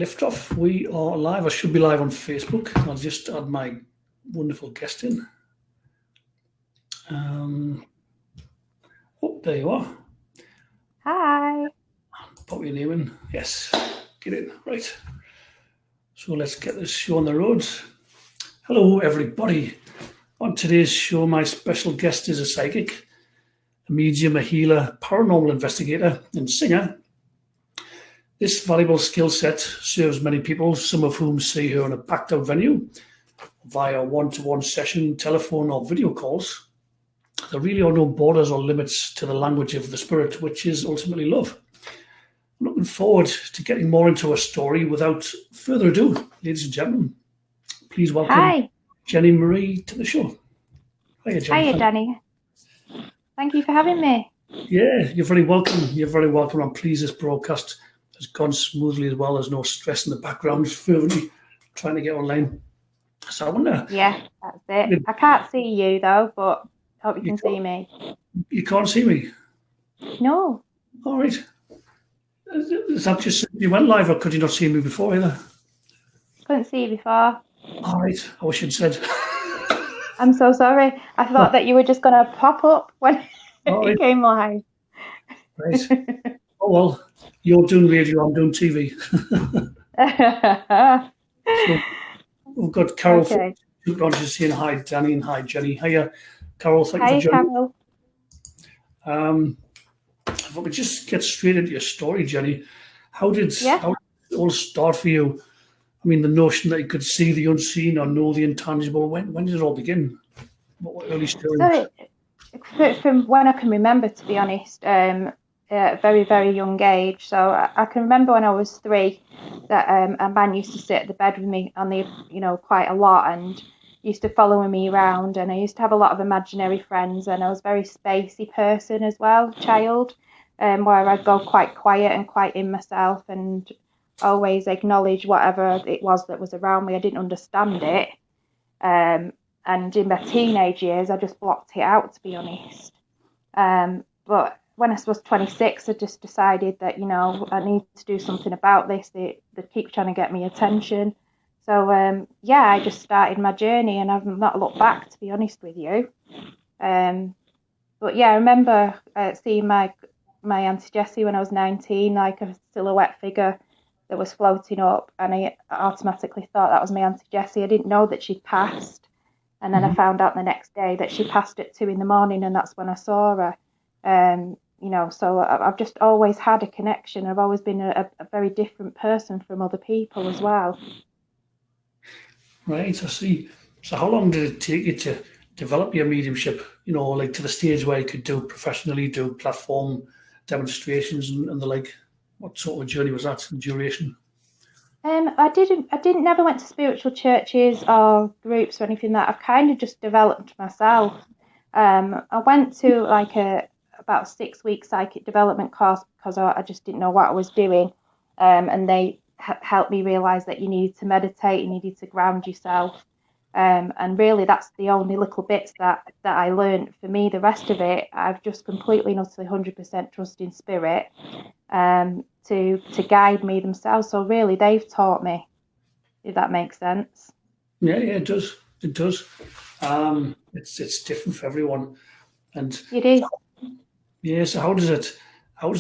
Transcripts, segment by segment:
Lift off. We are live. I should be live on Facebook. I'll just add my wonderful guest in. Oh, there you are. Hi. Put your name in. Yes. Get in. Right. So let's get this show on the road. Hello, everybody. On today's show, my special guest is a psychic, a medium, a healer, paranormal investigator, and singer. This valuable skill set serves many people, some of whom see her in a packed-out venue via one-to-one session, telephone, or video calls. There really are no borders or limits to the language of the spirit, which is ultimately love. I'm looking forward to getting more into her story. Without further ado, ladies and gentlemen, please welcome Jeni Marie to the show. Hiya, Jeni. Hiya, Jeni. Thank you for having me. Yeah, you're very welcome. You're very welcome. I'm pleased this broadcast has gone smoothly as well. There's no stress in the background, fervently trying to get online. So I wonder. Yeah, that's it. I can't see you though, but I hope you can see me. You can't see me? No. All right. Is that just you went live, or could you not see me before either? Couldn't see you before. All right. I wish you'd said. I'm so sorry. I thought that you were just going to pop up when it came live. Right. Oh, well, you're doing radio, I'm doing TV. So we've got Carol Rogers saying hi, Danny, and hi, Jeni. Hiya, Carol. Thank you for joining. Carol. If we could just get straight into your story, Jeni. How did it all start for you? I mean, the notion that you could see the unseen or know the intangible, when did it all begin? What were early stories? So, from when I can remember, to be honest, at a very, very young age. So I can remember when I was 3 that a man used to sit at the bed with me on the, quite a lot, and used to follow me around, and I used to have a lot of imaginary friends, and I was a very spacey person as well, child, where I'd go quite quiet and quite in myself and always acknowledge whatever it was that was around me. I didn't understand it. And in my teenage years, I just blocked it out, to be honest. But when I was 26, I just decided that, I need to do something about this. They keep trying to get me attention. So, I just started my journey, and I've not looked back, to be honest with you. But I remember seeing my Auntie Jessie when I was 19, like a silhouette figure that was floating up, and I automatically thought that was my Auntie Jessie. I didn't know that she'd passed. And then I found out the next day that she passed at 2 a.m, and that's when I saw her. So I've just always had a connection. I've always been a very different person from other people as well. Right, I see. So how long did it take you to develop your mediumship, like to the stage where you could professionally do platform demonstrations and the like? What sort of journey was that in duration? I never went to spiritual churches or groups or anything like that. I've kind of just developed myself. I went to about 6-week psychic development course because I just didn't know what I was doing. And they helped me realise that you needed to meditate, you needed to ground yourself. And really that's the only little bits that I learned. For me, the rest of it, I've just completely and utterly 100% trust in spirit to guide me themselves. So really they've taught me, if that makes sense. Yeah, it does. It does. It's different for everyone. And it is. Yeah, so how does it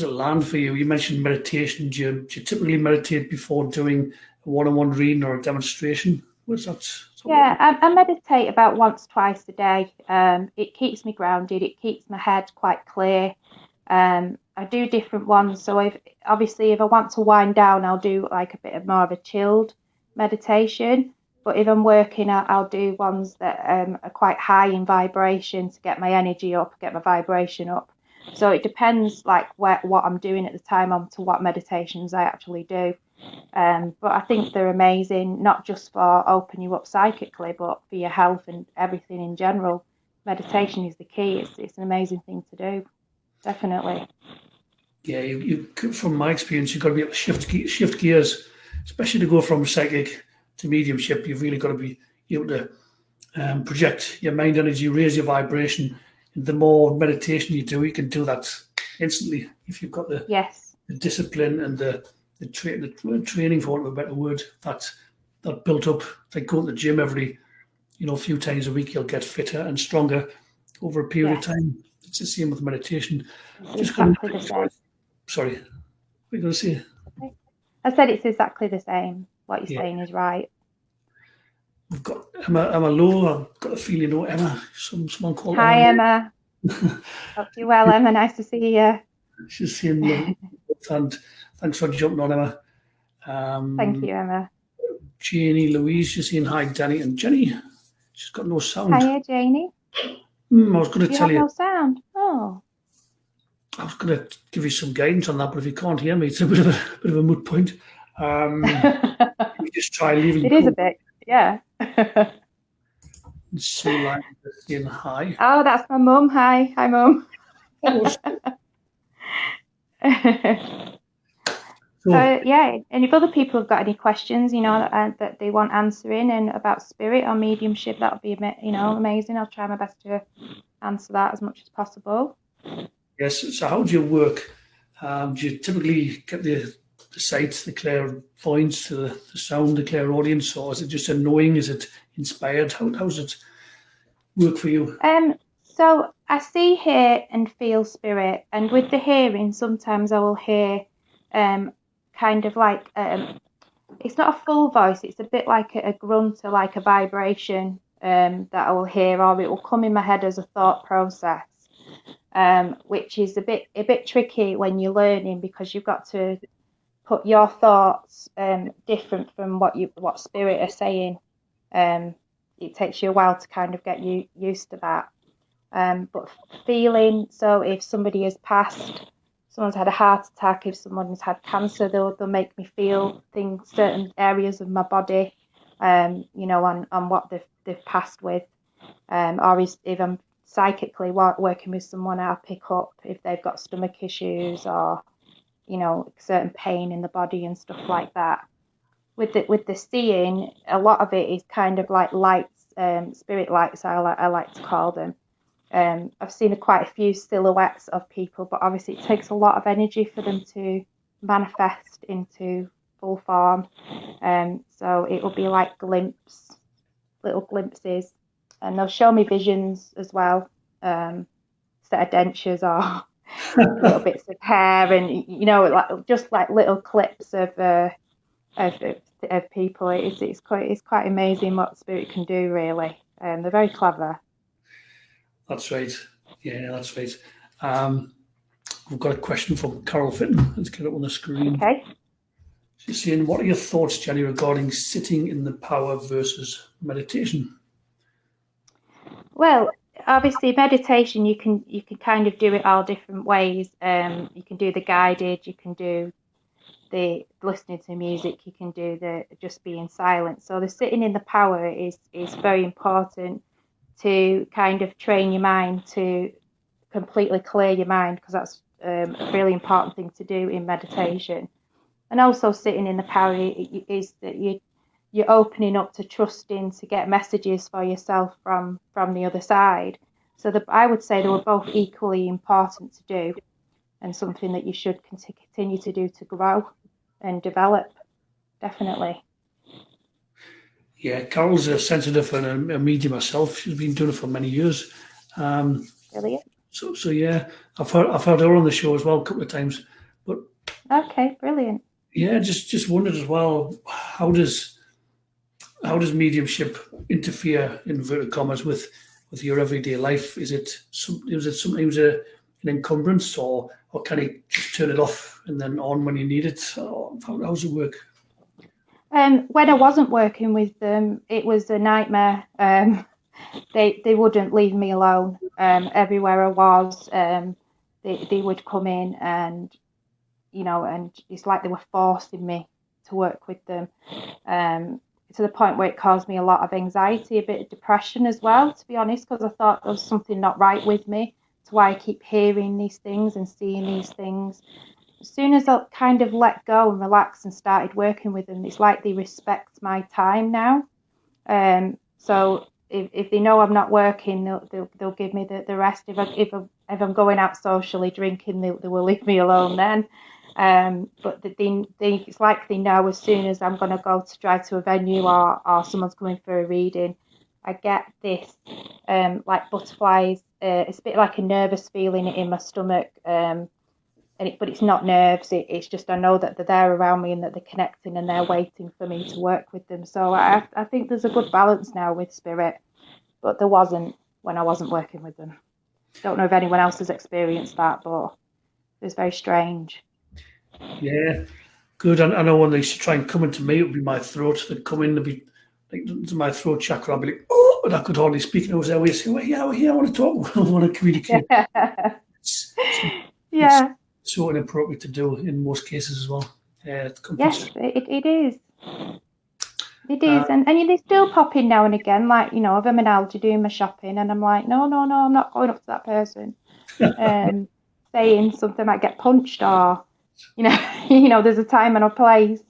land for you? You mentioned meditation. Do you typically meditate before doing a one-on-one reading or a demonstration? What's that? I meditate about once, twice a day. It keeps me grounded. It keeps my head quite clear. I do different ones. So if I want to wind down, I'll do like a bit of more of a chilled meditation. But if I'm working, I'll do ones that are quite high in vibration to get my energy up, get my vibration up. So it depends what I'm doing at the time on to what meditations I actually do. But I think they're amazing, not just for opening you up psychically, but for your health and everything in general. Meditation is the key. It's an amazing thing to do, definitely. Yeah, you from my experience, you've got to be able to shift gears, especially to go from psychic to mediumship. You've really got to be able to project your mind energy, raise your vibration. And the more meditation you do, you can do that instantly if you've got the discipline and the training, for want of a better word, that built up. It's like going to the gym every, a few times a week. You'll get fitter and stronger over a period of Yes, time. It's the same with meditation. it's Just got exactly the same. sorry, what are you going to say? I said it's exactly the same. What you're Yeah, saying is right. we've got Emma Lowe. I've got a feeling you know Emma. Someone called Emma Hi, Lowe. Emma. Hope you're well, Emma. Nice to see you. She's saying lovely, and thanks for jumping on, Emma. Thank Um, you, Emma. Jeni Louise, she's saying hi, Danny and Jenny. She's got no sound. Hiya, Janie. I was going to You tell have you. no sound. Oh. I was going to give you some guidance on that, but if you can't hear me, it's a bit of a moot point. You just try leaving It is a comment. bit, yeah. Sue Line saying hi. Oh, that's my mum. Hi, Mum. Hello. So So, yeah, and if other people have got any questions, that they want answering and about spirit or mediumship, that would be, amazing. I'll try my best to answer that as much as possible. yes, so how do you work? Do you typically get the sight, the clairvoyance, the sound, the clairaudience, or is it just a knowing? Is it inspired? How does it work for you? So I see, hear, and feel spirit, and with the hearing, sometimes I will hear, kind of like, it's not a full voice. It's a bit like a grunt or like a vibration, that I will hear, or it will come in my head as a thought process, which is a bit tricky when you're learning, because you've got to put your thoughts, different from what spirit are saying. It takes you a while to kind of get you used to that. But feeling, so if somebody has passed, someone's had a heart attack, if someone's had cancer, they'll make me feel things, certain areas of my body, on what they've passed with. Or if I'm psychically working with someone, I'll pick up if they've got stomach issues or, certain pain in the body and stuff like that. With the seeing, a lot of it is kind of like lights, spirit lights, I like to call them. I've seen quite a few silhouettes of people, but obviously it takes a lot of energy for them to manifest into full form. So it will be like little glimpses, and they'll show me visions as well, set of dentures or little bits of hair, and like just like little clips of people. It's quite amazing what spirit can do, really. They're very clever. That's right. Yeah, that's right. Um, we've got a question from Carol Fitton. Let's get it on the screen. Okay. She's saying, what are your thoughts, Jenny, regarding sitting in the power versus meditation? Well, obviously meditation, you can kind of do it all different ways. You can do the guided, you can do the listening to music, you can do the just being silent. So the sitting in the power is very important to kind of train your mind to completely clear your mind, because that's a really important thing to do in meditation. And also sitting in the power is that you're opening up to trusting to get messages for yourself from the other side. So I would say they were both equally important to do, and something that you should continue to do to grow and develop, definitely. Yeah, Carol's a sensitive and a medium herself. She's been doing it for many years. Brilliant. So yeah, I've heard her on the show as well a couple of times. But Okay, brilliant. yeah, just wondered as well, how does mediumship interfere, in inverted commas, with your everyday life? Is it sometimes an encumbrance, or can you just turn it off and then on when you need it? Or how does it work? When I wasn't working with them, it was a nightmare. They wouldn't leave me alone. Everywhere I was, they would come in, and and it's like they were forcing me to work with them, to the point where it caused me a lot of anxiety, a bit of depression as well, to be honest, because I thought there was something not right with me. That's why I keep hearing these things and seeing these things. As soon as I kind of let go and relax and started working with them, it's like they respect my time now. So if they know I'm not working, they'll give me the rest. If I'm going out socially drinking, they will leave me alone then. But it's like they know as soon as I'm going to go to drive to a venue or someone's coming for a reading, I get this like butterflies. It's a bit like a nervous feeling in my stomach, but it's not nerves. It's just I know that they're there around me and that they're connecting and they're waiting for me to work with them. So I think there's a good balance now with spirit, but there wasn't when I wasn't working with them. Don't know if anyone else has experienced that, but it was very strange. Yeah, good. I know when they used to try and come into me, it would be my throat. They'd come in, they'd be like to my throat chakra. I'd be like, oh, and I could hardly speak. And I was always saying, well, yeah, well, yeah, I want to talk. I want to communicate. It's, it's Yeah. so inappropriate to do in most cases as well. Yeah, it's Yes, complete. it is. It Uh, is, and they still pop in now and again. Like if I'm in Aldi doing my shopping, and I'm like, no, no, no, I'm not going up to that person, saying something might get punched, or there's a time and a place.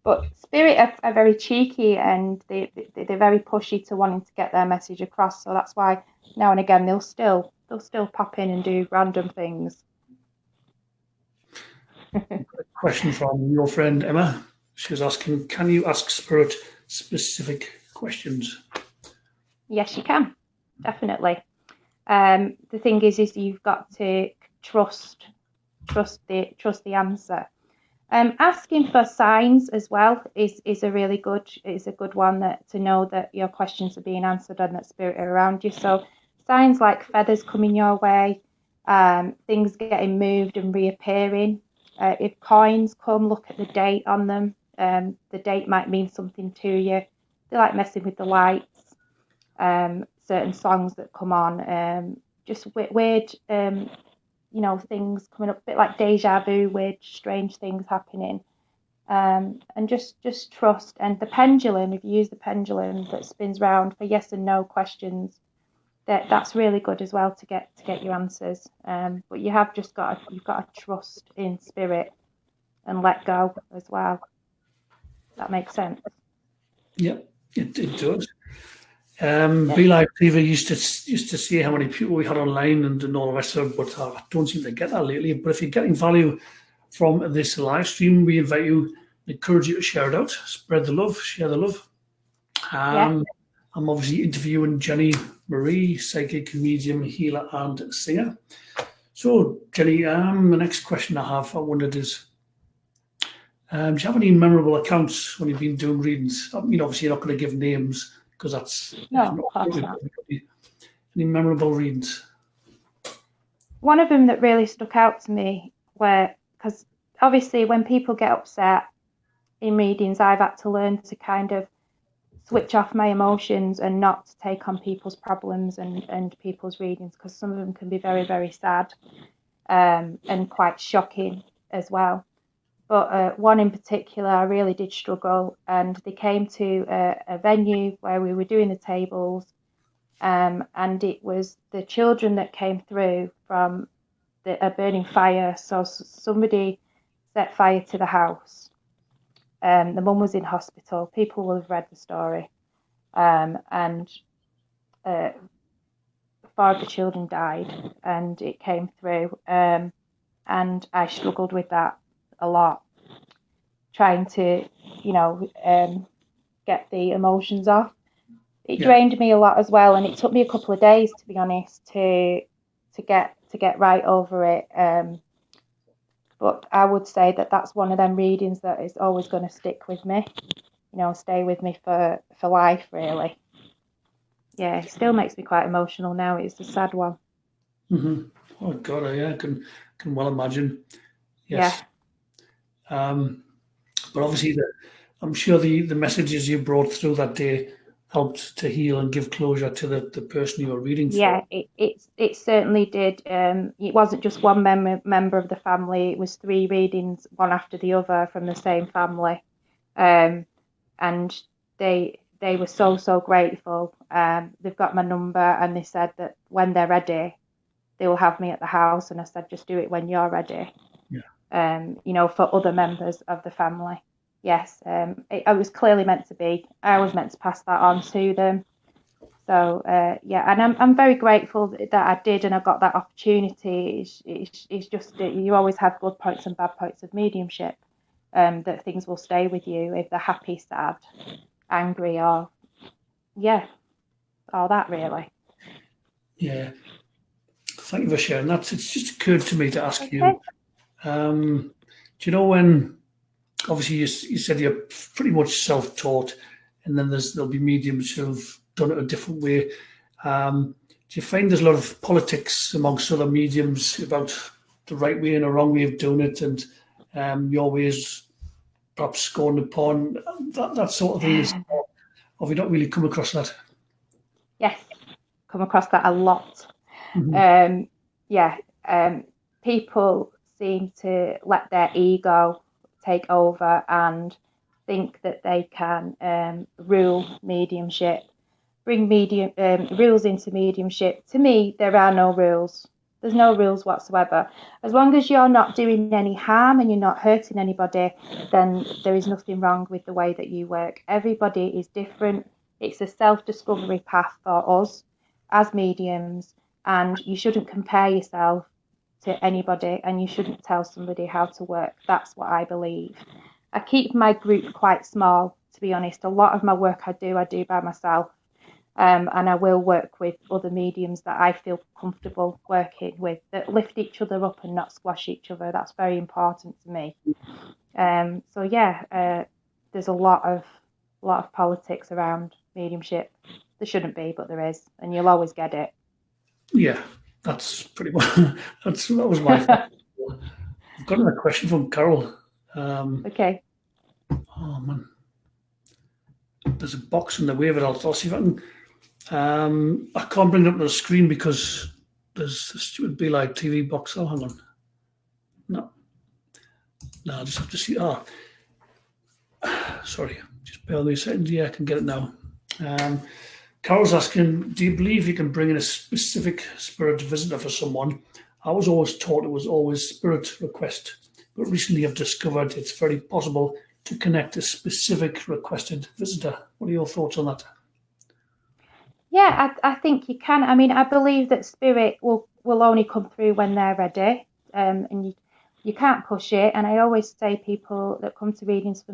But spirit are very cheeky, and they're very pushy to wanting to get their message across. So that's why now and again they'll still pop in and do random things. question from your friend Emma. She was asking, can you ask spirit specific questions? Yes, you can, definitely. The thing is you've got to trust the answer. Asking for signs as well is a good one that to know that your questions are being answered and that spirit are around you. So signs like feathers coming your way, things getting moved and reappearing. If coins come, look at the date on them. The date might mean something to you. They like messing with the lights. Certain songs that come on, just weird, things coming up, a bit like deja vu, weird, strange things happening. And just trust. And the pendulum, if you use the pendulum that spins round for yes and no questions, that's really good as well to get your answers. But you've got to trust in spirit and let go as well. That makes sense. Yeah, it does. Be Live TV used to see how many people we had online and all the rest of it, but I don't seem to get that lately. But if you're getting value from this live stream, we invite you, encourage you to share it out, spread the love, share the love. Yeah. I'm obviously interviewing Jenny Marie, psychic, medium, healer, and singer. So, Jenny, the next question I have, I wondered is, do you have any memorable accounts when you've been doing readings? I mean, obviously, you're not going to give names because that's No, not of course not. any memorable readings. One of them that really stuck out to me, because obviously when people get upset in readings, I've had to learn to kind of switch off my emotions and not take on people's problems and people's readings, because some of them can be very, very sad, and quite shocking as well. But one in particular, I really did struggle, and they came to a venue where we were doing the tables, and it was the children that came through from a burning fire. So somebody set fire to the house. The mum was in hospital. People will have read the story. And 4 of the children died, and it came through. And I struggled with that a lot, trying to, get the emotions off. It drained me a lot as well, and it took me a couple of days, to be honest, to get right over it. But I would say that that's one of them readings that is always going to stick with me, stay with me for life, really. Yeah, it still makes me quite emotional now. It's a sad one. Mm-hmm. Oh God, yeah, I can well imagine. Yes. Yeah. But obviously, I'm sure the messages you brought through that day helped to heal and give closure to the person you were reading Yeah, for. it certainly did. It wasn't just one member of the family. It was 3 readings, one after the other, from the same family, and they were so grateful. They've got my number, and they said that when they're ready, they will have me at the house. And I said, just do it when you're ready. Yeah. For other members of the family. Yes, it was clearly meant to be. I was meant to pass that on to them. So yeah, and I'm very grateful that I did and I got that opportunity. It's just that you always have good points and bad points of mediumship. That things will stay with you if they're happy, sad, angry, or yeah, all that really. Yeah. Thank you for sharing that. It's just occurred to me to ask Okay. you, do you know when, obviously you said you're pretty much self-taught, and then there'll be mediums who've done it a different way. Do you find there's a lot of politics amongst other mediums about the right way and a wrong way of doing it, and your ways perhaps scorned upon, that sort of thing? Have you not really come across that? Yes, come across that a lot. Mhm. Yeah, people seem to let their ego take over and think that they can rule mediumship, bring rules into mediumship. To me, there are no rules. There's no rules whatsoever. As long as you're not doing any harm and you're not hurting anybody, then there is nothing wrong with the way that you work. Everybody is different. It's a self-discovery path for us as mediums, and you shouldn't compare yourself to anybody, and you shouldn't tell somebody how to work. That's what I believe. I keep my group quite small, to be honest. A lot of my work I do by myself. And I will work with other mediums that I feel comfortable working with, that lift each other up and not squash each other. That's very important to me. So yeah, there's a lot of politics around mediumship. There shouldn't be, but there is, and you'll always get it. Yeah, that's pretty much that was my. I've got another question from Carol. Okay. Oh man, there's a box in the way, but I'll see if I can. I can't bring it up to the screen because there's a stupid Be Live TV box. Oh, hang on. No, I just have to see. Sorry, just bear with me a second. Yeah, I can get it now. Carol's asking, do you believe you can bring in a specific spirit visitor for someone? I was always taught it was always spirit request, but recently I've discovered it's very possible to connect a specific requested visitor. What are your thoughts on that? Yeah, I think you can. I mean, I believe that spirit will only come through when they're ready, and you can't push it. And I always say people that come to readings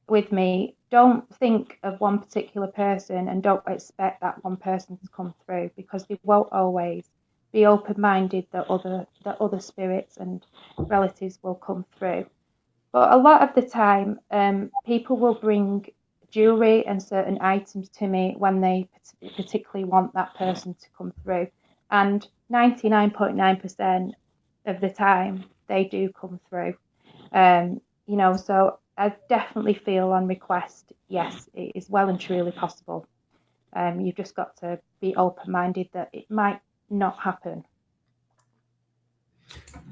with me, don't think of one particular person and don't expect that one person to come through, because they won't always. Be open-minded that other spirits and relatives will come through. But a lot of the time, people will bring jewelry and certain items to me when they particularly want that person to come through. And 99.9% of the time, they do come through. So I definitely feel on request, yes, it is well and truly possible. You've just got to be open-minded that it might not happen.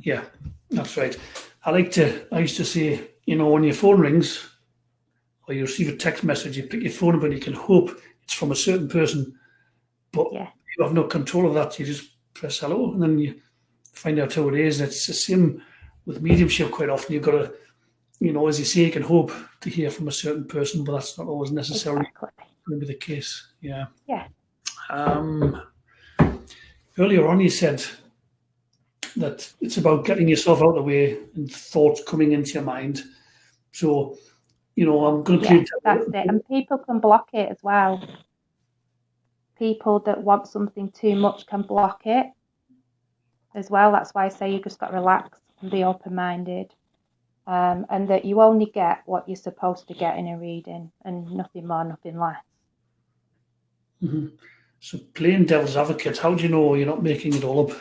Yeah, that's right. I used to say, when your phone rings or you receive a text message, you pick your phone up and you can hope it's from a certain person, but Yeah, you have no control of that. You just press hello and then you find out who it is. And it's the same with mediumship quite often. You've got to, as you say, you can hope to hear from a certain person, but that's not always necessarily exactly. going to be the case. Yeah. Yeah. Um, Earlier on, you said that it's about getting yourself out of the way and thoughts coming into your mind. So, I'm going to Yeah, create. that's it. And people can block it as well. People that want something too much can block it as well. That's why I say you just got to relax and be open-minded, and that you only get what you're supposed to get in a reading, and nothing more, nothing less. Mhm. So, playing devil's advocate, how do you know you're not making it all up?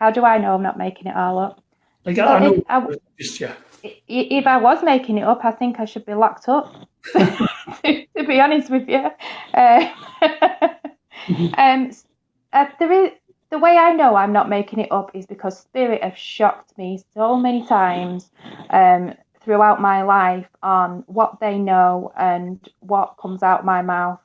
How do I know I'm not making it all up? Like, Well, I know, just, yeah. if I was making it up, I think I should be locked up. To be honest with you, Mhm. um, there is the way I know I'm not making it up is because spirit have shocked me so many times throughout my life on what they know and what comes out my mouth.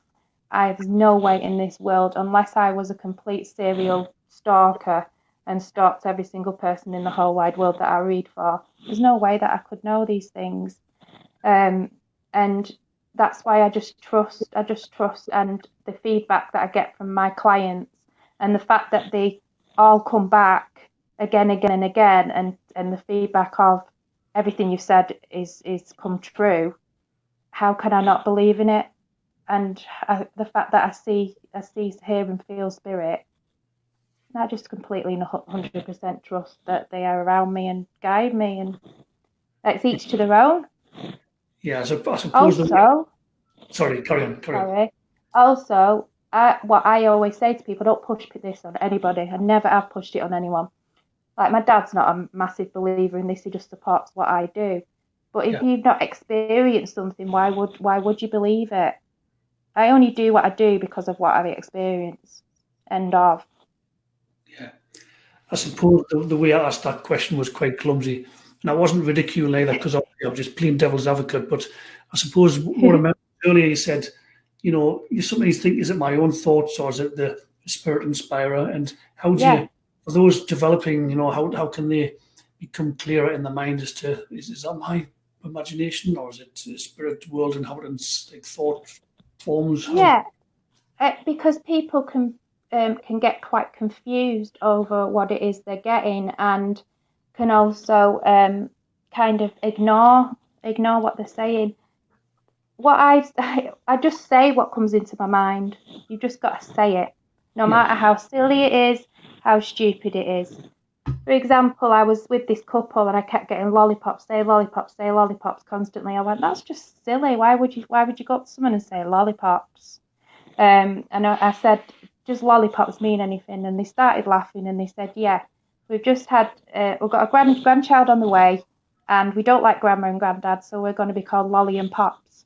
I've no way in this world, unless I was a complete serial stalker and stalked every single person in the whole wide world that I read for. There's no way that I could know these things. And that's why I just trust, and the feedback that I get from my clients, and the fact that they all come back again, and again, and the feedback of everything you've said is come true. How can I not believe in it? And the fact that I see, hear, and feel spirit, I just completely 100% trust that they are around me and guide me, and it's each to their own. Yeah, I suppose. Also, sorry, carry on. sorry. Also, what I always say to people, don't push this on anybody. I never have pushed it on anyone. Like, my dad's not a massive believer in this; he just supports what I do. But if you've not experienced something, why would you believe it? I only do what I do because of what I've experienced. End of. Yeah, I suppose the way I asked that question was quite clumsy, and I wasn't ridiculing either, because I'm just plain devil's advocate. But I suppose what I remember earlier, you said, you sometimes think, is it my own thoughts or is it the spirit inspirer? And how do you, for those developing, how can they become clearer in the mind as to, is that my imagination, or is it the spirit world inhabitants, like thought forms? Yeah, because people can get quite confused over what it is they're getting, and can also kind of ignore what they're saying. What I just say what comes into my mind. You just got to say it, no matter how silly it is, how stupid it is. For example, I was with this couple and I kept getting lollipops, say lollipops constantly. I went, that's just silly. Why would you go up to someone and say lollipops? And I said, does lollipops mean anything? And they started laughing and they said, yeah, we've got a grandchild on the way, and we don't like grandma and granddad, so we're going to be called Lolly and Pops.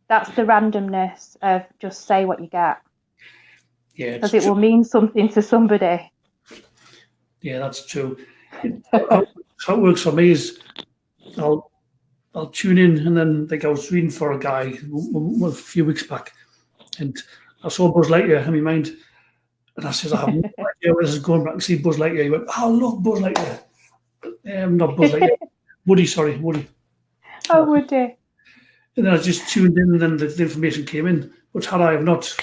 That's the randomness of just say what you get. Yeah, because it will mean something to somebody. Yeah, that's true. How it works for me is I'll tune in, and then, like, I was reading for a guy a few weeks back, and I saw Buzz Lightyear in my mind, and I said, I have no idea where this is going, but I can see Buzz Lightyear. He went, oh, look, Buzz Lightyear. Not Buzz Lightyear. Woody. Oh, Woody. And then I just tuned in, and then the information came in. But had I have not,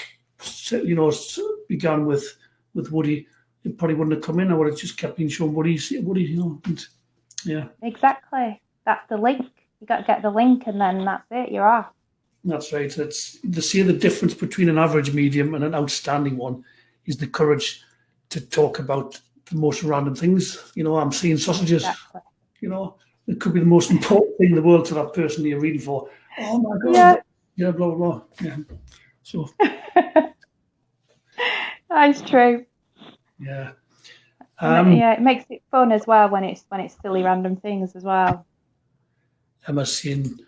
begun with Woody, it probably wouldn't have come in. I would have just kept being shown Woody, and, yeah. Exactly. That's the link. You got to get the link, and then that's it. You're off. That's right. It's to see the difference between an average medium and an outstanding one is the courage to talk about the most random things. I'm seeing sausages. Exactly. It could be the most important thing in the world to that person you're reading for. Oh my God. Yeah, blah, blah, blah. Yeah. So. That's true. Yeah. It makes it fun as well when it's silly random things as well. Emma's saying,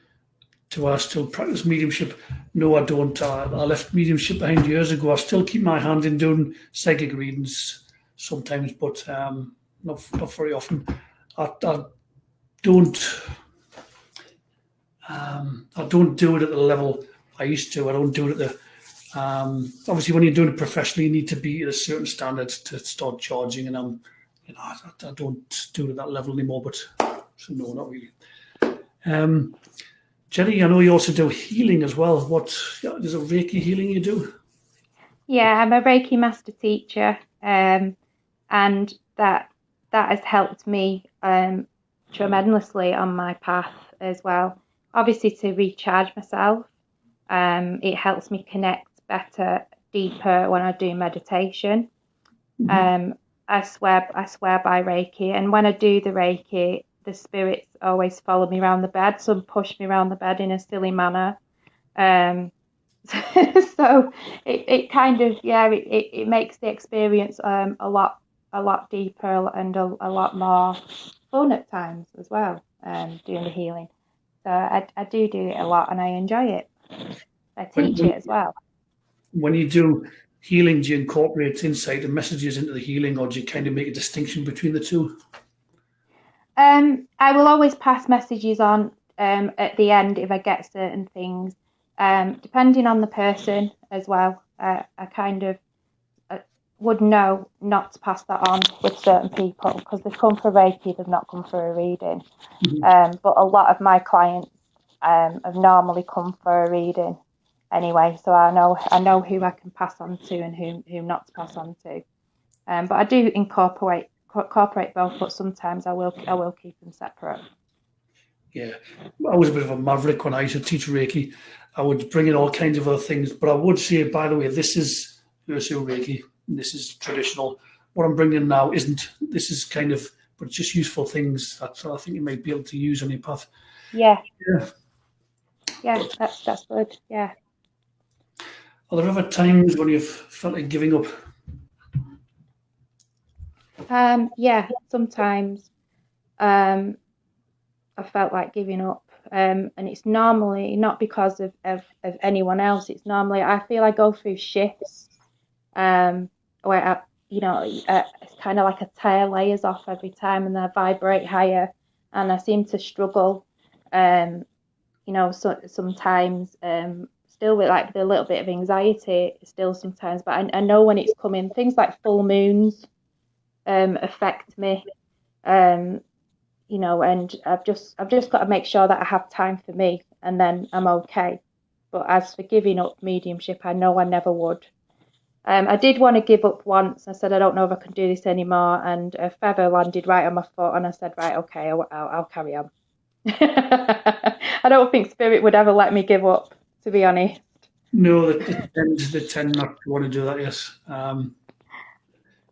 do I still practice mediumship? No, I don't. I left mediumship behind years ago. I still keep my hand in doing psychic readings sometimes, but not very often. I don't do it at the level I used to. I don't do it at the obviously, when you're doing it professionally, you need to be at a certain standard to start charging, and I don't do it at that level anymore. But so no, not really. Jeni, I know you also do healing as well. Is it Reiki healing you do? Yeah, I'm a Reiki master teacher, and that has helped me tremendously on my path as well. Obviously, to recharge myself, it helps me connect better, deeper when I do meditation. Mm-hmm. I swear by Reiki, and when I do the Reiki, the spirits always follow me around the bed. Some push me around the bed in a silly manner. So it kind of, it makes the experience a lot deeper and a lot more fun at times as well, doing the healing. So I do it a lot, and I enjoy it. I teach it as well. When you do healing, do you incorporate insight and messages into the healing, or do you kind of make a distinction between the two? I will always pass messages on at the end if I get certain things, depending on the person as well. I kind of would know not to pass that on with certain people because they've come for Reiki, they've not come for a reading. Mm-hmm. But a lot of my clients have normally come for a reading anyway, so I know who I can pass on to and who not to pass on to. But I do incorporate both, but sometimes I will keep them separate. Yeah, I was a bit of a maverick when I used to teach Reiki. I would bring in all kinds of other things, but I would say, by the way, this is Ursu Reiki. This is traditional. What I'm bringing in now isn't. This is kind of, but just useful things that I think you might be able to use on your path. Yeah, Yeah. that's good. Yeah. Are there ever times when you've felt like giving up? Yeah, sometimes I felt like giving up. And it's normally not because of anyone else. It's normally, I feel I go through shifts where it's kind of like a tear layers off every time, and I vibrate higher, and I seem to struggle. So sometimes still with like the little bit of anxiety still sometimes, but I know when it's coming. Things like full moons affect me. And I've just got to make sure that I have time for me, and then I'm okay. But as for giving up mediumship, I know I never would. I did want to give up once. I said, I don't know if I can do this anymore, and a feather landed right on my foot, and I said, right, okay, I'll carry on. I don't think spirit would ever let me give up, to be honest. No, they tend not to want to do that. Yes.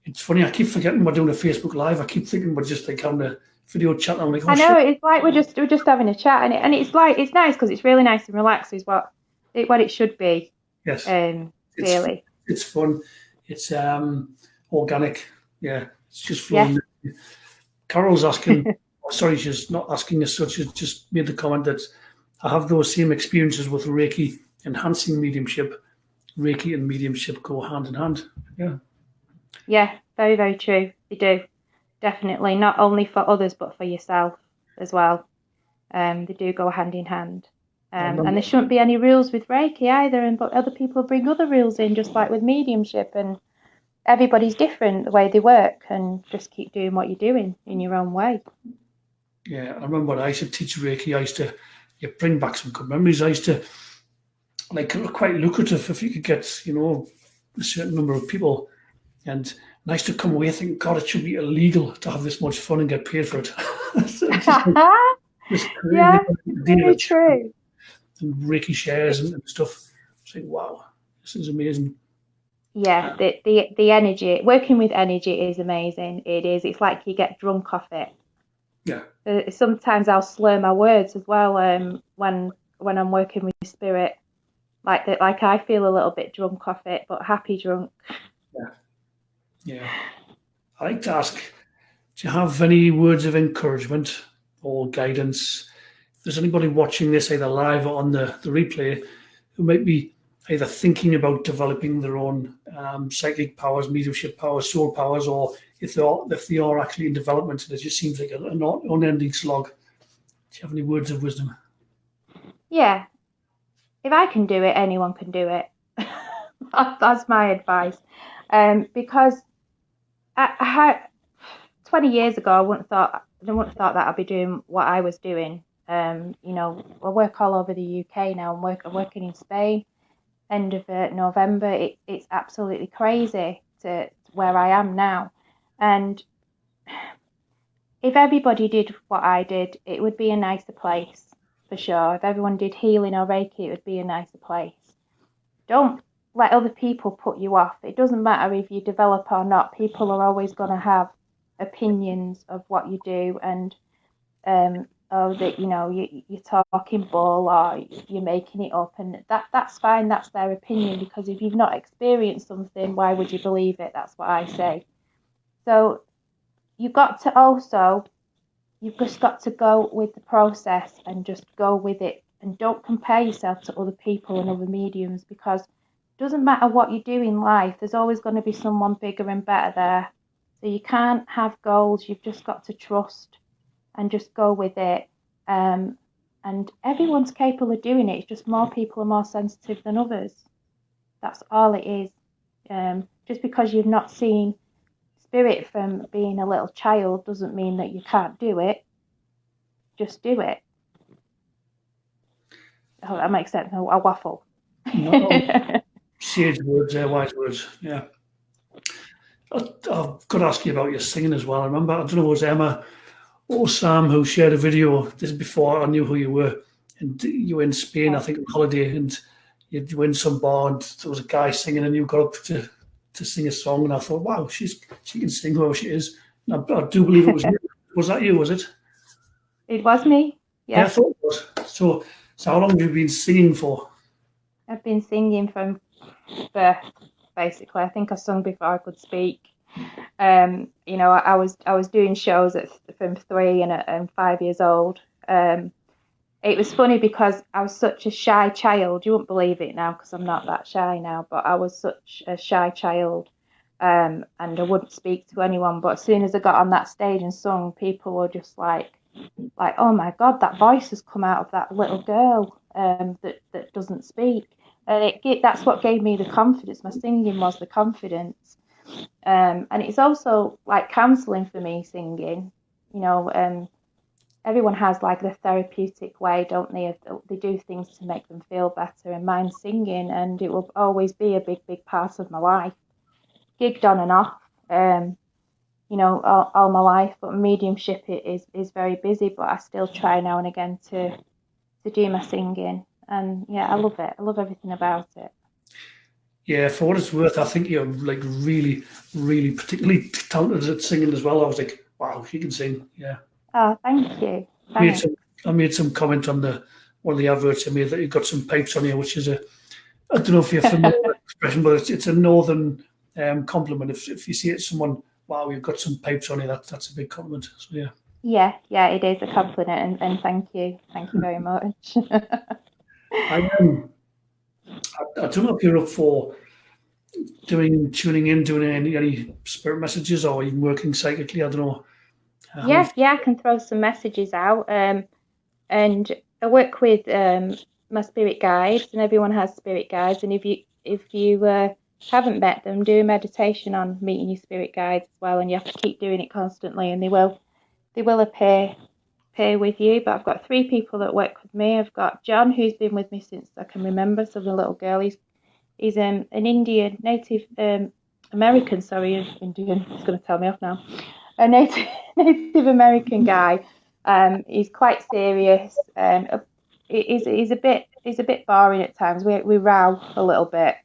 It's funny. I keep forgetting we're doing a Facebook Live. I keep thinking we're just like having a video chat. I'm like, oh I know, shit. it's like we're just having a chat, and it's like it's nice because it's really nice and relaxed. Is what it should be. Yes. Really. It's fun. It's organic. Yeah. It's just flowing. Yeah. Carol's asking. Sorry, she's not asking as such. She just made the comment that I have those same experiences with Reiki enhancing mediumship. Reiki and mediumship go hand in hand. Yeah. Yeah, very, very true. They do. Definitely. Not only for others, but for yourself as well. They do go hand in hand. And there shouldn't be any rules with Reiki either. But other people bring other rules in, just like with mediumship. And everybody's different the way they work. And just keep doing what you're doing in your own way. Yeah, I remember when I used to teach Reiki, I used to bring back some good memories. I used to, like, it was quite lucrative if you could get, a certain number of people. And I used to come away thinking, God, it should be illegal to have this much fun and get paid for it. So it's just like, this crazy Yeah, idea very of true. and Reiki shares and stuff. It's like, wow, this is amazing. Yeah, the energy, working with energy is amazing. It is. It's like you get drunk off it. Yeah. Sometimes I'll slur my words as well. When I'm working with spirit, like I feel a little bit drunk off it, but happy drunk. Yeah. I like to ask, do you have any words of encouragement or guidance? If there's anybody watching this either live or on the replay who might be either thinking about developing their own psychic powers, mediumship powers, soul powers, or if they are actually in development and it just seems like an unending slog. Do you have any words of wisdom? Yeah, if I can do it, anyone can do it. That's my advice. Because I had 20 years ago, I wouldn't have thought that I'd be doing what I was doing. I work all over the UK now. I'm working in Spain. End of November. It's absolutely crazy to where I am now. And if everybody did what I did, it would be a nicer place for sure. If everyone did healing or Reiki, it would be a nicer place. Don't let other people put you off. It doesn't matter if you develop or not. People are always going to have opinions of what you do, and that you're talking bull or you're making it up, and that's fine. That's their opinion, because if you've not experienced something, why would you believe it? That's what I say. So you've just got to go with the process and just go with it, and don't compare yourself to other people and other mediums, because it doesn't matter what you do in life, there's always going to be someone bigger and better there. So you can't have goals. You've just got to trust and just go with it. And everyone's capable of doing it. It's just more people are more sensitive than others. That's all it is. Just because you've not seen spirit from being a little child doesn't mean that you can't do it. Just do it. hope that makes sense. A waffle. No, sage words, wise words. Yeah. I've got to ask you about your singing as well. I remember, I don't know, it was Emma or Sam who shared a video. This is before I knew who you were. And you were in Spain, I think, on holiday, and you were in some bar, and there was a guy singing, and you got up to sing a song, and I thought, wow, she can sing, whoever she is. And I do believe it was you. Was that you, was it? It was me. Yeah, I Yeah. thought it was. So how long have you been singing for? I've been singing from birth, basically. I think I sung before I could speak. You know, I was doing shows from 3 and 5 years old. It was funny because I was such a shy child. You wouldn't believe it now because I'm not that shy now, but I was such a shy child, and I wouldn't speak to anyone. But as soon as I got on that stage and sung, people were just like, oh my God, that voice has come out of that little girl that doesn't speak. And that's what gave me the confidence. My singing was the confidence. And it's also like counselling for me, singing. You know, everyone has like the therapeutic way, don't they? They do things to make them feel better, and mine's singing, and it will always be a big part of my life. Gigged on and off, you know, all my life, but mediumship is very busy, but I still try now and again to do my singing, and yeah, I love it. I love everything about it. Yeah, for what it's worth, I think you're like really, really particularly talented at singing as well. I was like, wow, she can sing. Yeah. Oh, thank you. I made Thanks. some comment on one of the adverts I made that you've got some pipes on you, which is I don't know if you're familiar with the expression, but it's a northern compliment. If you see it, someone, wow, you've got some pipes on you, that's a big compliment. So yeah. Yeah, it is a compliment, and thank you very much. I don't know if you're up for tuning in, doing any spirit messages, or even working psychically. I don't know. Yeah, I can throw some messages out. And I work with my spirit guides, and everyone has spirit guides. And if you haven't met them, do a meditation on meeting your spirit guides as well. And you have to keep doing it constantly, and they will appear with you. But I've got 3 people that work with me. I've got John, who's been with me since I can remember. So the little girl, he's an Indian Native American. Sorry, Indian. He's going to tell me off now. A Native American guy. He's quite serious. He's a bit boring at times. We row a little bit,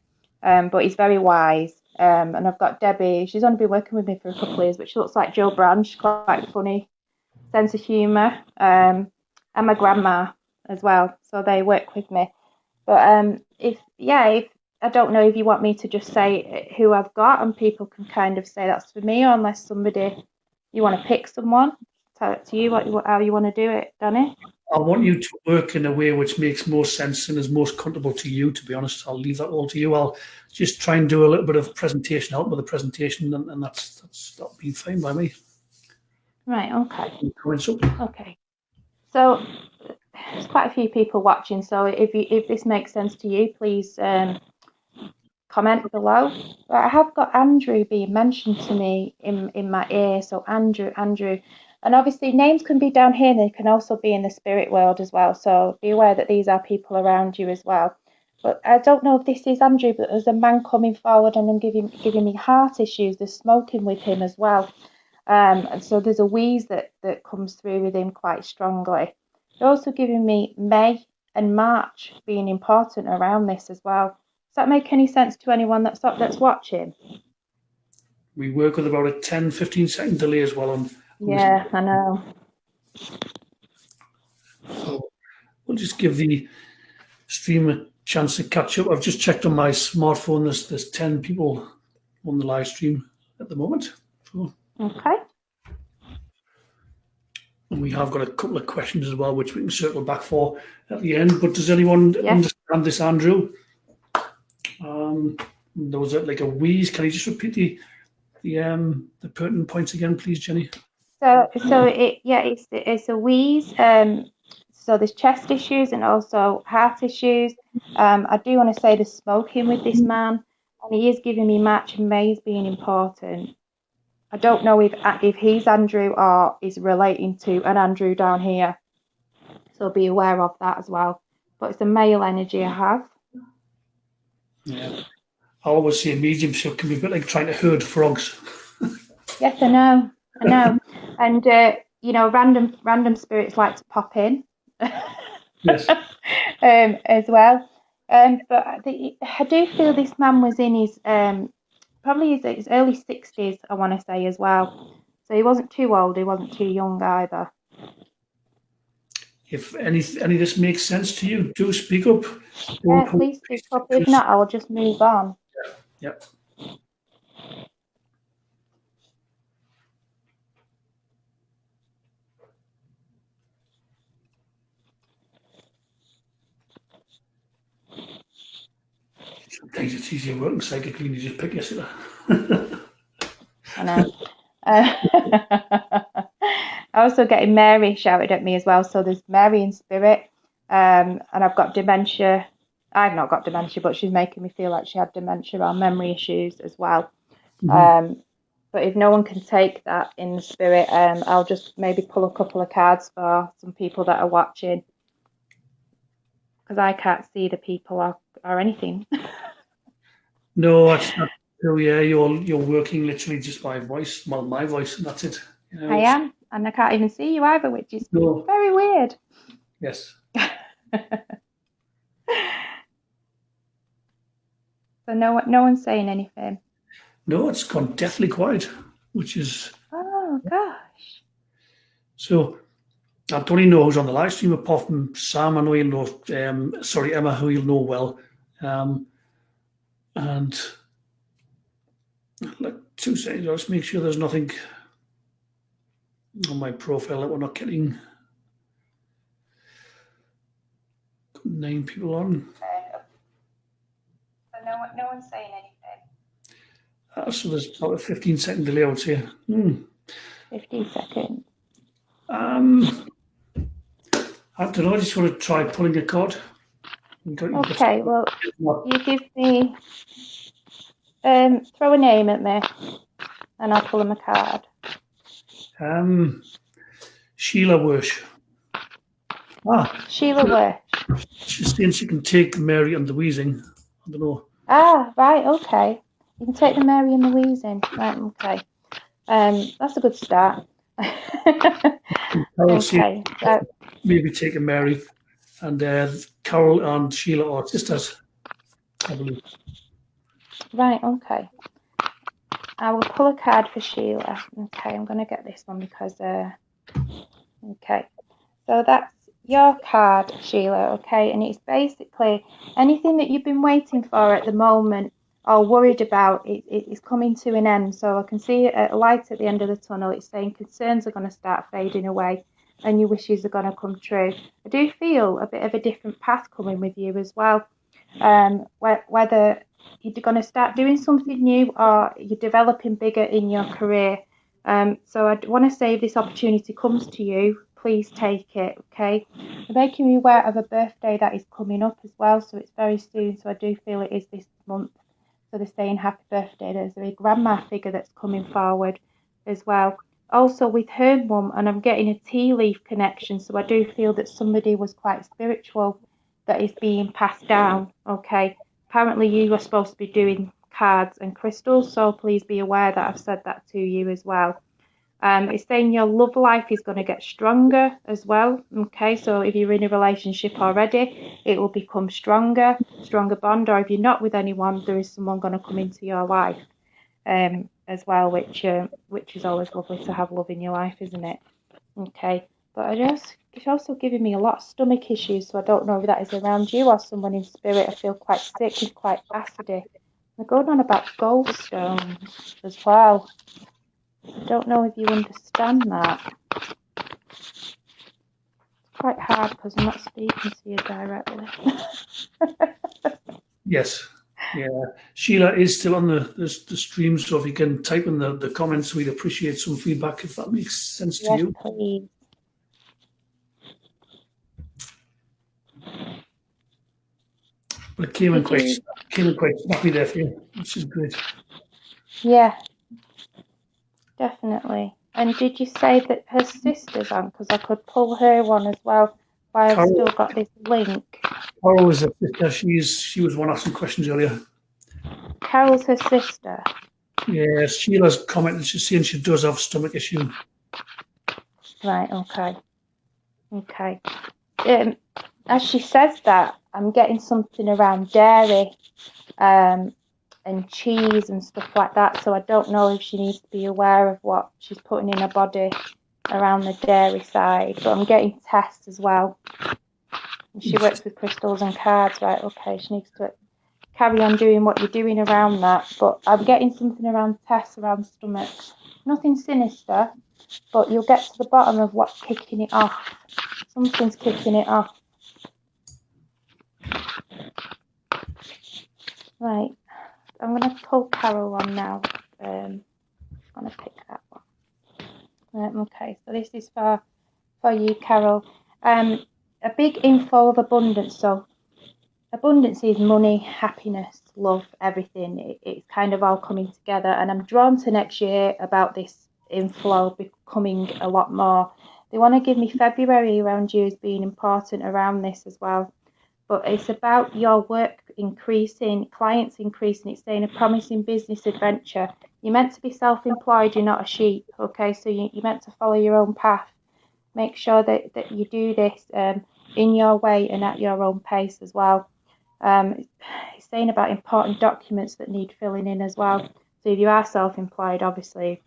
but he's very wise. And I've got Debbie. She's only been working with me for a couple of years, but she looks like Joe Brand. She's quite funny, sense of humour. And my grandma as well. So they work with me. But if I don't know if you want me to just say who I've got, and people can kind of say that's for me, or unless you want to pick someone. To you how you want to do it, Danny. I want you to work in a way which makes most sense and is most comfortable to you, to be honest. I'll leave that all to you. I'll just try and do a little bit of presentation, help with the presentation, and that'll be fine by me. Right, okay. Up. Okay. So there's quite a few people watching, so if this makes sense to you, please comment below. But I have got Andrew being mentioned to me in my ear. So Andrew. And obviously names can be down here, and they can also be in the spirit world as well. So be aware that these are people around you as well. But I don't know if this is Andrew, but there's a man coming forward and giving me heart issues. There's smoking with him as well. And so there's a wheeze that comes through with him quite strongly. They're also giving me May and March being important around this as well. Does that make any sense to anyone that's watching? We work with about a 10-15 second delay as well on yeah, I know. So we'll just give the stream a chance to catch up. I've just checked on my smartphone. There's 10 people on the live stream at the moment. So, okay. And we have got a couple of questions as well, which we can circle back for at the end. But does anyone understand this, Andrew? There was like a wheeze. Can you just repeat the pertinent points again, please, Jenny? So it's a wheeze. So there's chest issues and also heart issues. I do want to say there's smoking with this man, and he is giving me March and May as being important. I don't know if he's Andrew or is relating to an Andrew down here. So be aware of that as well. but it's a male energy I have. Yeah. I always say mediumship can be a bit like trying to herd frogs. Yes, I know. And random spirits like to pop in. Yes. As well. But I do feel this man was in his probably his early 60s, I want to say, as well. So he wasn't too old, he wasn't too young either. If any of this makes sense to you, do speak up. Yeah, please speak up. If not, I'll just move on. Yep. Sometimes it's easier working psychically and you just pick yourself. I know. Also getting Mary shouted at me as well. So there's Mary in spirit, and I've got dementia. I've not got dementia, but she's making me feel like she had dementia or memory issues as well. But if no one can take that in the spirit, I'll just maybe pull a couple of cards for some people that are watching, because I can't see the people or anything. No, that's not true. Yeah, you're working literally just by voice. Well, my voice, and that's it. I am, and I can't even see you either, which is very weird. Yes. So no one's saying anything. No, it's gone deathly quiet, which is. Oh gosh. So I don't even know who's on the live stream apart from Sam. I know you'll know. Emma, who you'll know well. And like 2 seconds, I'll just make sure there's nothing on my profile that we're not getting 9 people on. So no one's saying anything. So there's about a 15-second delay, I would say. 15 seconds. I don't know. I just want to try pulling a card. Okay. Well, you give me. Throw a name at me, and I'll pull them a card. Sheila Worsh. Sheila Worsh. She's saying she can take Mary and the wheezing. I don't know. Right, okay. You can take the Mary and the wheezing. Right, okay. That's a good start. Okay. Maybe take a Mary, and Carol and Sheila are sisters, I believe. Right, okay. I will pull a card for Sheila. Okay, I'm going to get this one because, okay. So that's your card, Sheila, okay? And it's basically anything that you've been waiting for at the moment or worried about, it's coming to an end. So I can see a light at the end of the tunnel. It's saying concerns are going to start fading away and your wishes are going to come true. I do feel a bit of a different path coming with you as well. Whether you're going to start doing something new or you're developing bigger in your career. So I want to say if this opportunity comes to you, please take it, okay? I'm making you aware of a birthday that is coming up as well, so it's very soon, so I do feel it is this month. So they're saying happy birthday. There's a grandma figure that's coming forward as well. Also with her mum, and I'm getting a tea leaf connection, so I do feel that somebody was quite spiritual that is being passed down, okay? Apparently you are supposed to be doing cards and crystals, so please be aware that I've said that to you as well. It's saying your love life is going to get stronger as well, okay? So if you're in a relationship already, it will become stronger bond, or if you're not with anyone, there is someone going to come into your life as well, which is always lovely to have love in your life, isn't it? Okay, but it's also giving me a lot of stomach issues, so I don't know if that is around you or someone in spirit. I feel quite sick and quite acidy. They're going on about gallstones as well. I don't know if you understand that. It's quite hard because I'm not speaking to you directly. Yes. Yeah. Sheila is still on the stream, so if you can type in the comments, we'd appreciate some feedback if that makes sense to you. Yes, please. But it came in quite snappy there for you, which is good. Yeah, definitely. And did you say that her sister's on? Because I could pull her one as well. why I've Carol, still got this link. Carol was a sister. She was one asking questions earlier. Carol's her sister. Yeah, Sheila's commented. She's saying she does have stomach issue. Right. Okay. Okay. As she says that, I'm getting something around dairy, and cheese and stuff like that. So I don't know if she needs to be aware of what she's putting in her body around the dairy side. But I'm getting tests as well. And she works with crystals and cards, right? Okay, she needs to carry on doing what you're doing around that. But I'm getting something around tests around stomach. Nothing sinister, but you'll get to the bottom of what's kicking it off. Something's kicking it off. Right. I'm going to pull Carol on now. I'm going to pick that one. Okay, so this is for you, Carol. A big inflow of abundance. So abundance is money, happiness, love, everything. It's kind of all coming together. And I'm drawn to next year about this inflow becoming a lot more. They want to give me February around you as being important around this as well. But it's about your work increasing, clients increasing. It's saying a promising business adventure. You're meant to be self-employed. You're not a sheep. Okay, so you're meant to follow your own path. Make sure that you do this in your way and at your own pace as well. It's saying about important documents that need filling in as well. So if you are self-employed, obviously,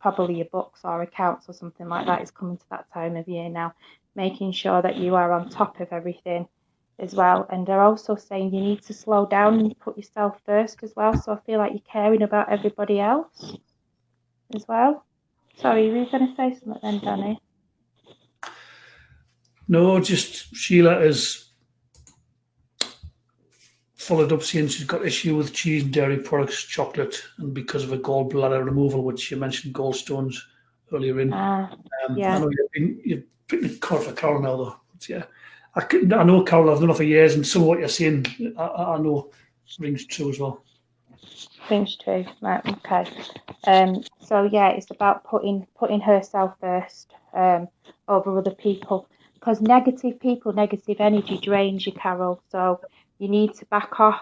probably your books or accounts or something like that is coming to that time of year now. Making sure that you are on top of everything as well. And they're also saying you need to slow down and put yourself first as well. So I feel like you're caring about everybody else as well. Sorry, were you going to say something then, Danny? No, just Sheila has followed up saying she's got issue with cheese and dairy products, chocolate, and because of a gallbladder removal, which you mentioned gallstones earlier in. Yeah. I know you've picked a card for Carol now, though. But yeah, I know Carol. I've known her for years, and some of what you're saying, I know rings true as well. Rings true, right? Okay. So yeah, it's about putting herself first over other people, because negative people, negative energy drains you, Carol. So you need to back off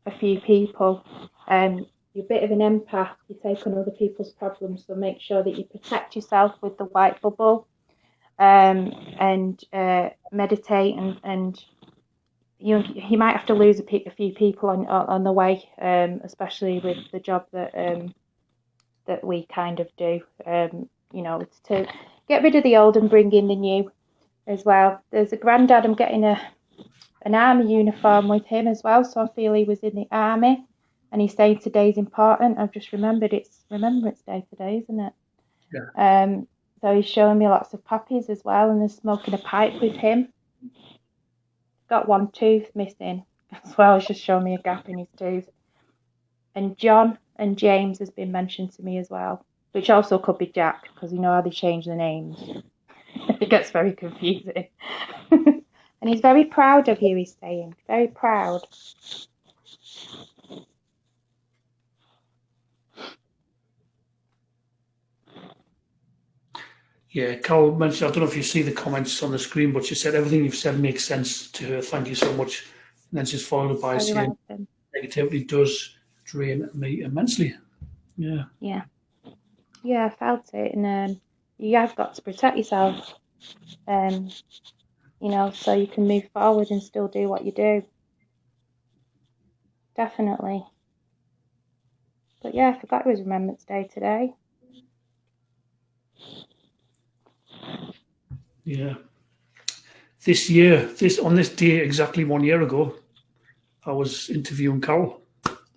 a few people. You're a bit of an empath. You take on other people's problems, so make sure that you protect yourself with the white bubble, and meditate, and you might have to lose a few people on the way, especially with the job that we kind of do. It's to get rid of the old and bring in the new as well. There's a granddad. I'm getting an army uniform with him as well, so I feel he was in the army, and he's saying today's important. I've just remembered it's Remembrance Day today, isn't it? Yeah. So he's showing me lots of puppies as well, and they're smoking a pipe with him. Got one tooth missing as well. He's just showing me a gap in his tooth. And John and James has been mentioned to me as well, which also could be Jack, because you know how they change the names. It gets very confusing. And he's very proud of you, he's saying. Very proud. Yeah, Carol mentioned, I don't know if you see the comments on the screen, but she said everything you've said makes sense to her. Thank you so much. And then she's followed up by saying negativity does drain me immensely. Yeah. Yeah. Yeah, I felt it. And you have got to protect yourself, so you can move forward and still do what you do. Definitely. But yeah, I forgot it was Remembrance Day today. Yeah. This year, on this day exactly 1 year ago, I was interviewing Carol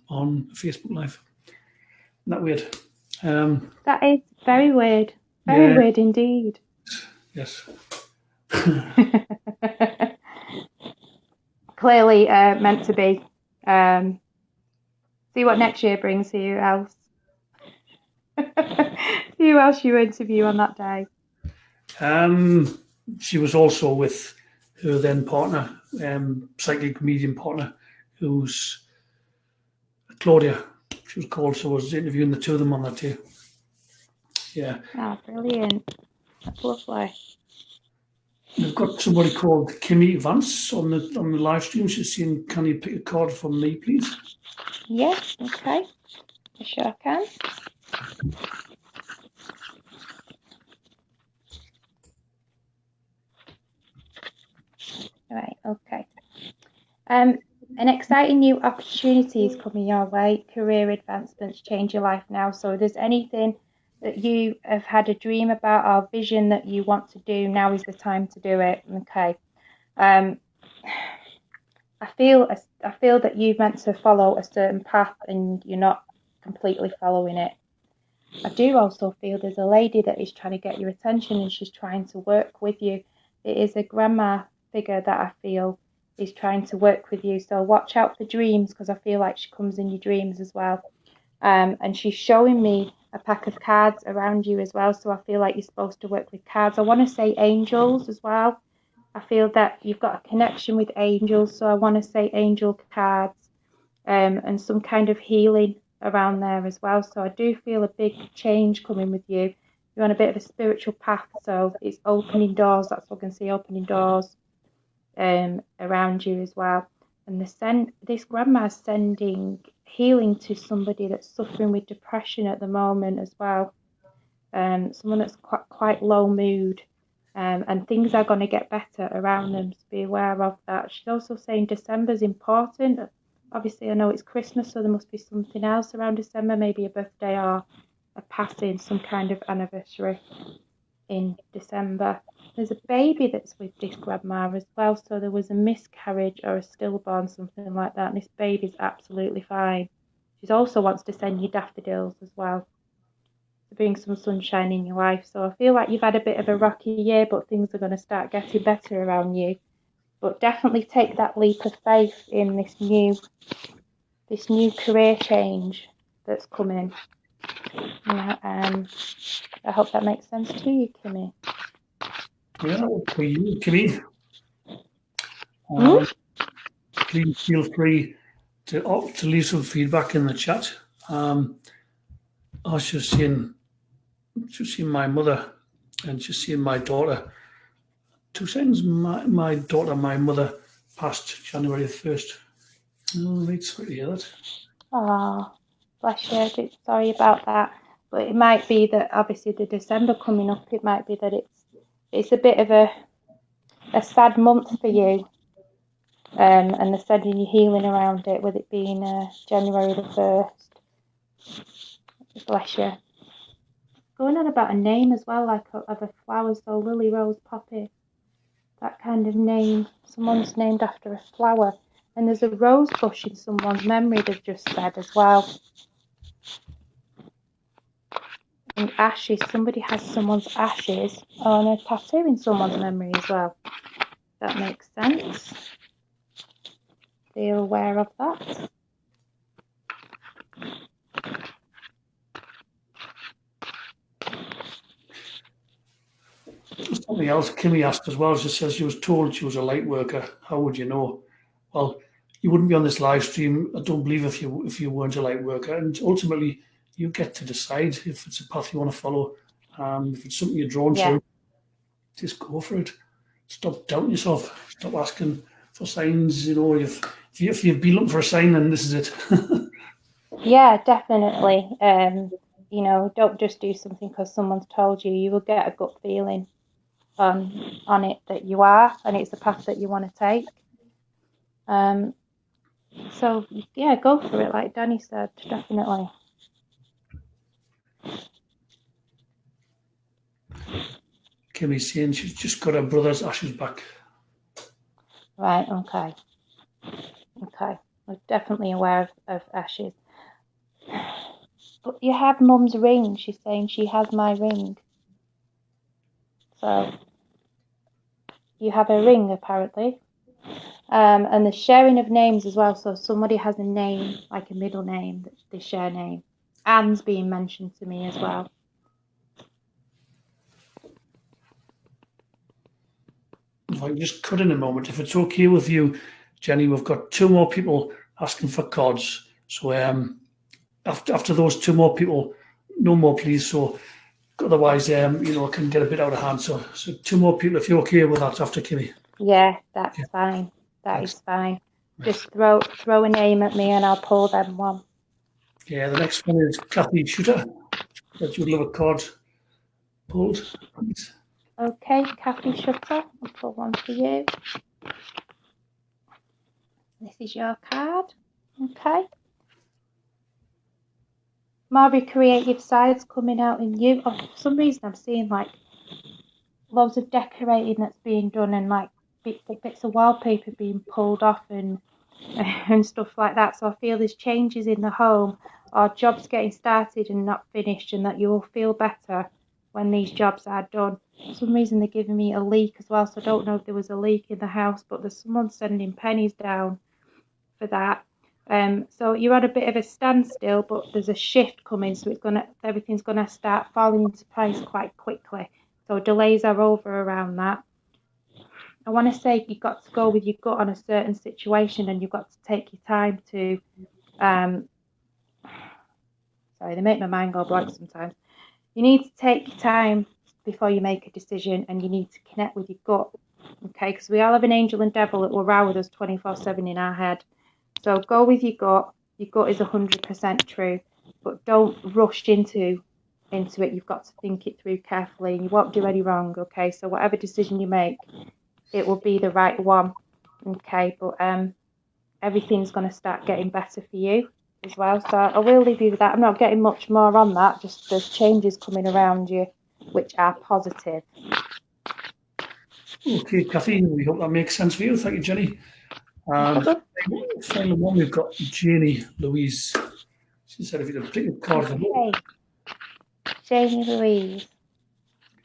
on Facebook Live. Isn't that weird? That is very weird. Very weird indeed. Yes. Clearly meant to be. See what next year brings. See who else. See who else you interview on that day. She was also with her then partner, psychic medium partner, who's Claudia, she was called. So I was interviewing the two of them on that day. Yeah. Ah, brilliant. That's lovely. We've got somebody called Kimmy Vance on the live stream. She's saying, "Can you pick a card for me, please?" Yes, okay. I sure can. Right, okay. An exciting new opportunity is coming your way. Career advancements change your life now. So if there's anything that you have had a dream about or vision that you want to do, now is the time to do it. Okay. I feel that you're meant to follow a certain path and you're not completely following it. I do also feel there's a lady that is trying to get your attention and she's trying to work with you. It is a grandma figure that I feel is trying to work with you. So watch out for dreams, because I feel like she comes in your dreams as well. And she's showing me a pack of cards around you as well. So I feel like you're supposed to work with cards. I want to say angels as well. I feel that you've got a connection with angels. So I want to say angel cards, and some kind of healing around there as well. So I do feel a big change coming with you. You're on a bit of a spiritual path, so it's opening doors. That's what I can see, opening doors around you as well. And this grandma is sending healing to somebody that's suffering with depression at the moment as well. Someone that's quite low mood, and things are going to get better around them, so be aware of that. She's also saying December's important. Obviously, I know it's Christmas, so there must be something else around December, maybe a birthday or a passing, some kind of anniversary in December. There's a baby that's with this grandma as well, so there was a miscarriage or a stillborn, something like that, and this baby's absolutely fine. She also wants to send you daffodils as well, to bring some sunshine in your life. So I feel like you've had a bit of a rocky year, but things are going to start getting better around you. But definitely take that leap of faith in this new career change that's coming. I hope that makes sense to you, Kimmy. Yeah, for you, Kimmy. Please feel free to leave some feedback in the chat. I was just seeing my mother and just seeing my daughter. 2 seconds. My daughter, my mother passed January 1st. Oh, right, sorry to hear that. Oh, bless you. Sorry about that. But it might be that obviously the December coming up, it might be that it's a bit of a sad month for you. And they're sending you healing around it, with it being January the 1st. Bless you. Going on about a name as well, like of a flower, so Lily Rose Poppy, that kind of name. Someone's named after a flower. And there's a rose bush in someone's memory, they've just said as well. And ashes, somebody has someone's ashes on a tattoo in someone's memory as well. That makes sense. Be aware of that. Something else Kimmy asked as well. She says she was told she was a light worker. How would you know? Well, you wouldn't be on this live stream, I don't believe, if you weren't a light worker. And ultimately, you get to decide if it's a path you want to follow. If it's something you're drawn to, just go for it. Stop doubting yourself. Stop asking for signs. If you've been looking for a sign, then this is it. Yeah, definitely. Don't just do something because someone's told you. You will get a gut feeling on it that you are, and it's the path that you want to take. So yeah, go for it, like Danny said, definitely. Kimmy's saying she's just got her brother's ashes back. Right, okay. We're definitely aware of ashes. But you have Mum's ring. She's saying she has my ring. So you have a ring, apparently. And the sharing of names as well. So somebody has a name, like a middle name, that they share name. Anne's being mentioned to me as well. If I can just cut in a moment, if it's okay with you, Jenny, we've got 2 more people asking for cards. So after those 2 more people, no more, please. So otherwise, I can get a bit out of hand. So 2 more people, if you're okay with that, after Kimmy. Yeah, that's Yeah. fine. That Thanks. is fine. Just throw a name at me and I'll pull them one. Yeah, the next one is Kathy Shooter. That you'd love a card pulled, please. Okay, Kathy Shutter, I'll pull one for you. This is your card. Okay. More creative sides coming out in you. Oh, for some reason I'm seeing like loads of decorating that's being done and like bits of wallpaper being pulled off and and stuff like that. So I feel there's changes in the home or jobs getting started and not finished, and that you will feel better when these jobs are done. For some reason they're giving me a leak as well, so I don't know if there was a leak in the house, but there's someone sending pennies down for that. So you're at a bit of a standstill, but there's a shift coming, so everything's gonna start falling into place quite quickly. So delays are over around that. I want to say you've got to go with your gut on a certain situation, and you've got to take your time to. Sorry, they make my mind go blank sometimes. You need to take your time before you make a decision, and you need to connect with your gut. Okay, because we all have an angel and devil that will row with us 24/7 in our head. So go with your gut. Your gut is 100% true, but don't rush into it. You've got to think it through carefully, and you won't do any wrong. Okay, so whatever decision you make, it will be the right one. Okay, but everything's going to start getting better for you as well. So I will leave you with that. I'm not getting much more on that. Just there's changes coming around you, which are positive. Okay, Kathy, we hope that makes sense for you. Thank you, Jenny. And final one, we've got Jeni Louise. She said if you could pick a card. Okay, Jeni Louise.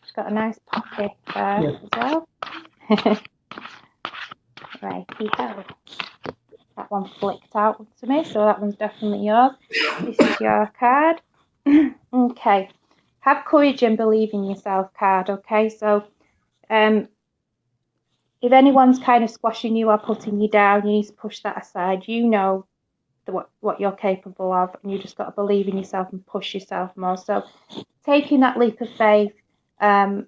She's got a nice pocket there as well. Right, that one flicked out to me, so that one's definitely yours. This is your card. Okay, have courage and believe in yourself card. Okay, so if anyone's kind of squashing you or putting you down, you need to push that aside. You know what you're capable of, and you just got to believe in yourself and push yourself more. So taking that leap of faith,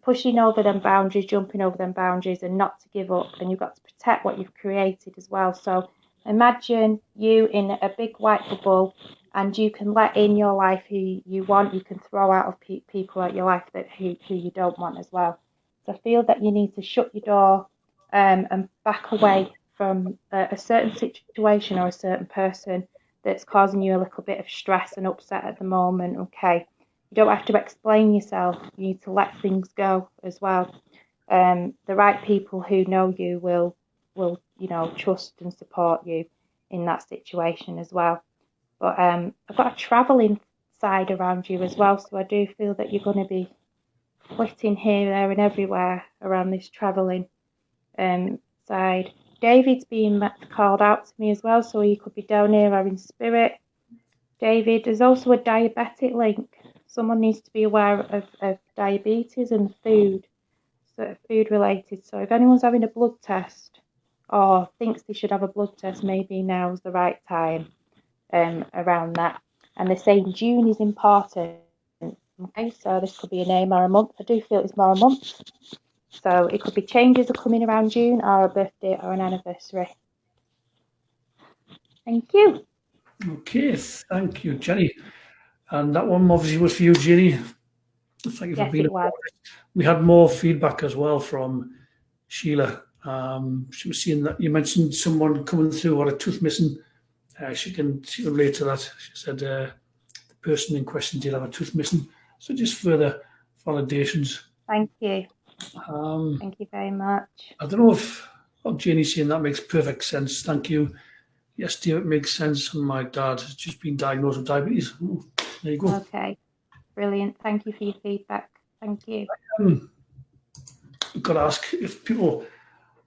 pushing over them boundaries, jumping over them boundaries, and not to give up. And you've got to protect what you've created as well. So imagine you in a big white bubble, and you can let in your life who you want. You can throw out of people out your life who you don't want as well. So I feel that you need to shut your door and back away from a certain situation or a certain person that's causing you a little bit of stress and upset at the moment. Okay, you don't have to explain yourself. You need to let things go as well. The right people who know you will trust and support you in that situation as well. But I've got a travelling side around you as well, so I do feel that you're going to be flitting here, there, and everywhere around this travelling side. David's being called out to me as well, so he could be down here or in spirit. David, there's also a diabetic link. Someone needs to be aware of diabetes and food, so food related. So if anyone's having a blood test or thinks they should have a blood test, maybe now's the right time around that. And they're saying June is important. Okay, so this could be a name or a month. I do feel it's more a month. So it could be changes are coming around June or a birthday or an anniversary. Thank you. Okay, thank you, Jenny. And that one obviously was for you, Jenny. Thank you for being a We had more feedback as well from Sheila. She was seeing that you mentioned someone coming through or a tooth missing. She can relate to that. She said the person in question did have a tooth missing. So just further validations. Thank you. Thank you very much. I don't know if Janie's saying that makes perfect sense. Thank you. Yes, dear, it makes sense. And my dad has just been diagnosed with diabetes. Oh, there you go. Okay, brilliant. Thank you for your feedback. Thank you. I've got to ask if people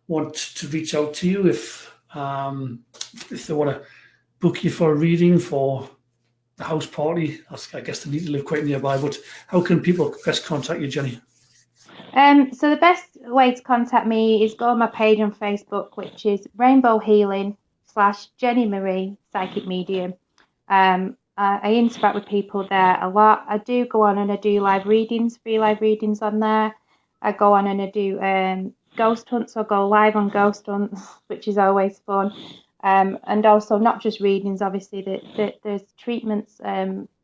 want to reach out to you, if they want to book you for a reading for the house party. I guess they need to live quite nearby, but how can people best contact you, Jenny? So the best way to contact me is go on my page on Facebook, which is Rainbow Healing /Jeni Marie Psychic Medium. And I interact with people there a lot. I do go on and I do live readings, free live readings on there. I go on and I do ghost hunts. I go live on ghost hunts, which is always fun. And also not just readings, obviously, there's treatments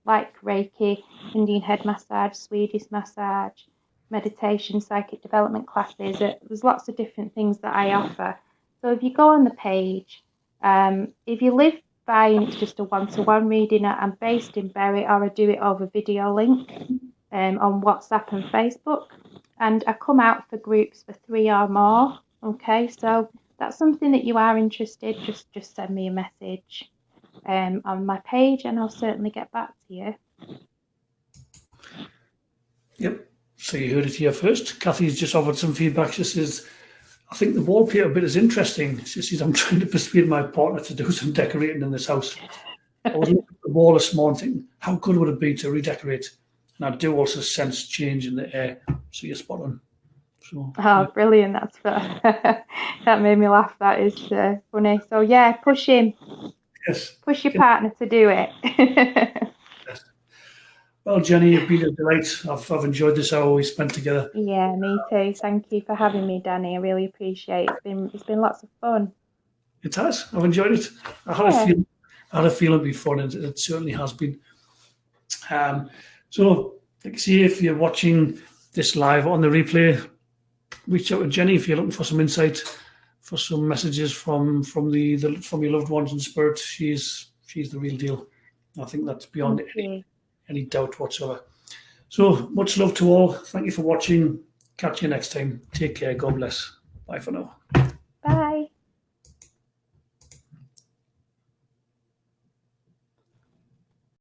like Reiki, Indian head massage, Swedish massage, meditation, psychic development classes. There's lots of different things that I offer. So if you go on the page, if you live by and it's just a one-to-one reading, I'm based in Bury, or I do it over video link on WhatsApp and Facebook. And I come out for groups for 3 or more. Okay, so that's something that you are interested, just send me a message on my page and I'll certainly get back to you. Yep. So you heard it here first. Kathy's just offered some feedback. She says, I think the wallpaper bit is interesting. She says, I'm trying to persuade my partner to do some decorating in this house. I was looking at the wall this morning thinking, how good would it be to redecorate? And I do also sense change in the air. So you're spot on. So, oh, brilliant. That's that made me laugh. That is funny. So yeah, push him. Yes. Push your partner to do it. Yes. Well, Jenny, you've been a delight. I've enjoyed this hour we spent together. Yeah, me too. Thank you for having me, Danny. I really appreciate it. It's been lots of fun. It has. I've enjoyed it. I had a feeling before, and it certainly has been. So, like I say, if you're watching this live on the replay, reach out to Jenny if you're looking for some insight, for some messages from your loved ones in spirit. She's the real deal. I think that's beyond any doubt whatsoever. So much love to all. Thank you for watching. Catch you next time. Take care. God bless. Bye for now.